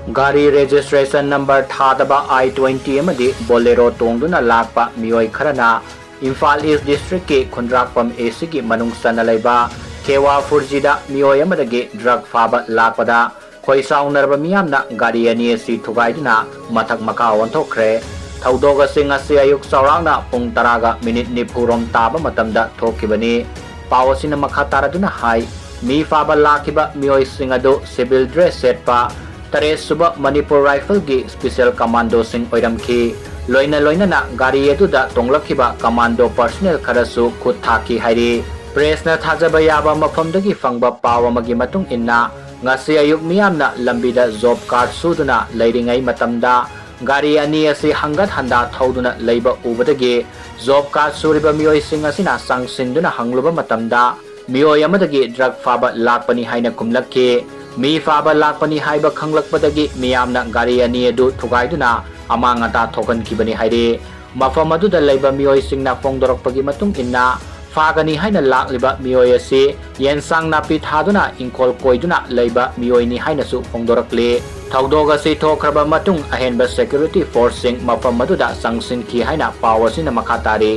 Gari registration number Thadaba I-20 amadi Bolero tongduna lakpa mioi kharana Imphal East District ki Khundrakpam AC ki manungsana laiba Kewa Furjida mioi amadagi drug faba lakpada khoisaunarba miyamna gari ani asi thugaiduna Mathak Makha Onthokhre Thaudoga sing asi ayuk saurangna pung taraga minute nipurom taba matamda thokibani pawasina makha taraduna hai Mee Faba lakiba mioi singado civil dress setpa Tare suba Manipur Rifle gi Special Commando sing oiramki loina na gari eduda tonglakhiba commando personnel kharasu khut thaki hairi press na thajaba yaba mafamdagi fangba pawa magi matung inna ngasi ayuk miyamna lambida job card suduna leiringai matamda gari ani asi hangat handa thauduna leiba ubadagi job card suriba mioi sing asina sangsinduna hangluba matamda mioi amadagi drug faba lakpani haina kumlakki Mee Faba lakpani haiba khanglakpadagi miyamna gari ani edu thugaiduna amangata thokan kibani hairi mafam aduda leiba mioi singna fongdorakpagi matung inna fagani haina lakliba mioi asi yensang napi thaduna inkol koiduna leiba mioi ni haina su fongdorakli thaudoga si thokraba matung ahenba security force sing mafam aduda sangsin ki haina pawasina makhatari